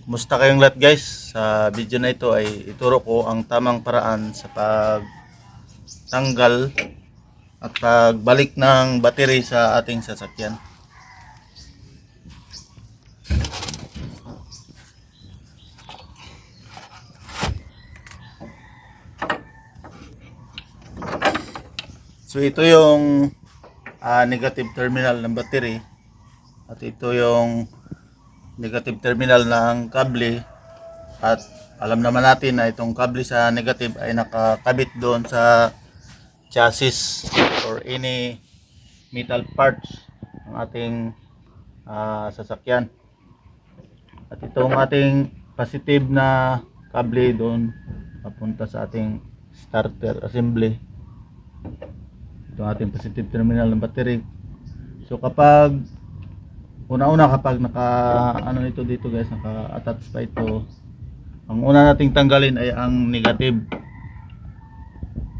Musta kayong lahat guys? Sa video na ito ay ituro ko ang tamang paraan sa pagtanggal at pagbalik ng battery sa ating sasakyan. So ito yung negative terminal ng battery at ito yung negative terminal ng kable, at alam naman natin na itong kable sa negative ay nakakabit doon sa chassis or any metal parts ng ating sasakyan, at itong ating positive na kable doon papunta sa ating starter assembly, itong ating positive terminal ng battery. So kapag kapag nito dito guys, naka-attach pa ito, ang una nating tanggalin ay ang negative.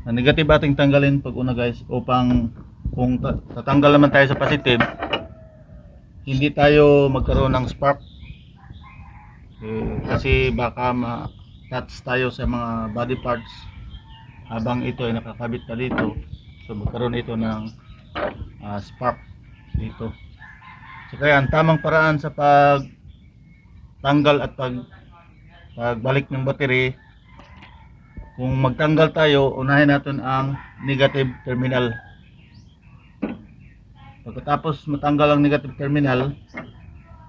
Ang negative ating tanggalin pag una guys, upang kung tatanggal naman tayo sa positive, hindi tayo magkaroon ng spark. Kasi baka ma-touch tayo sa mga body parts habang ito ay nakakabit pa dito. So magkaroon ito ng spark dito. So kaya ang tamang paraan sa pagtanggal at pagbalik ng battery, kung magtanggal tayo, unahin natin ang negative terminal. Pagkatapos matanggal ang negative terminal,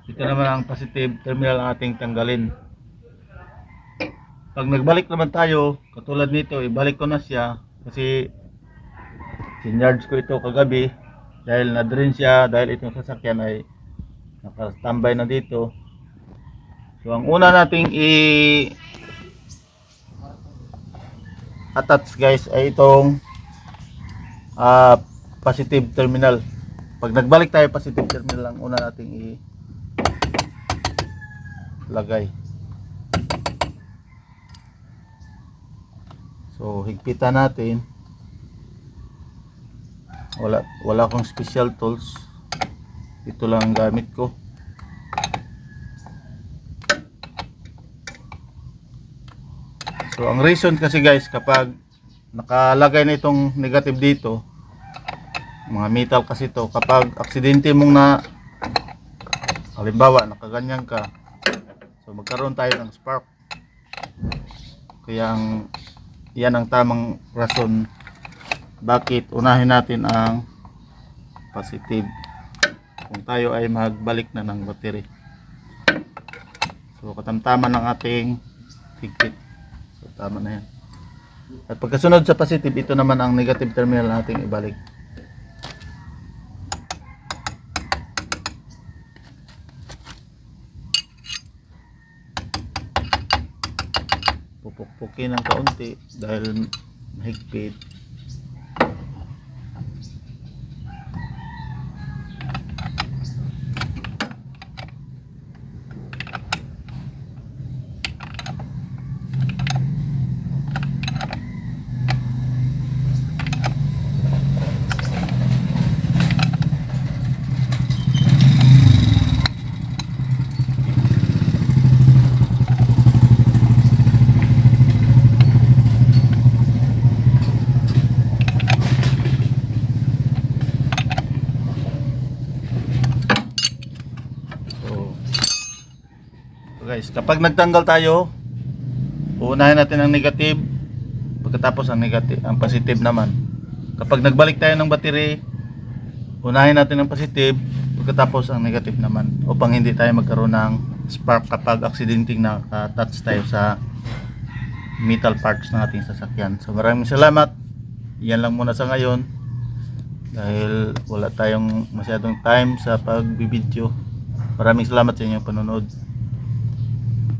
ito naman ang positive terminal ang ating tanggalin. Pag nagbalik naman tayo, katulad nito, ibalik ko na siya kasi sinyarge ko ito kagabi. Dahil na-drain siya, dahil itong sasakyan ay naka-standby na dito. So ang una nating attach guys ay itong positive terminal. Pag nagbalik tayo, positive terminal ang una nating ilagay. So higpitan natin. Wala akong special tools, ito lang ang gamit ko. So ang reason kasi guys, kapag nakalagay na itong negative dito, mga metal kasi ito, kapag aksidente mong halimbawa nakaganyan ka, so magkaroon tayo ng spark. Kaya yan ang tamang rason bakit unahin natin ang positive kung tayo ay magbalik na ng battery. So katamtaman ng ating higpit. So tama na yan. At pagkasunod sa positive, ito naman ang negative terminal nating ibalik. Pupukpukin ng kaunti dahil mahigpit. Guys, kapag nagtanggal tayo, uunahin natin ang negative, pagkatapos ang positive naman. Kapag nagbalik tayo ng battery, unahin natin ang positive, pagkatapos ang negative naman, upang hindi tayo magkaroon ng spark kapag aksidenteng nakatouch tayo sa metal parts ng ating sasakyan. So maraming salamat. Yan lang muna sa ngayon dahil wala tayong masyadong time sa pagbibideo. Maraming salamat sa inyong panonood.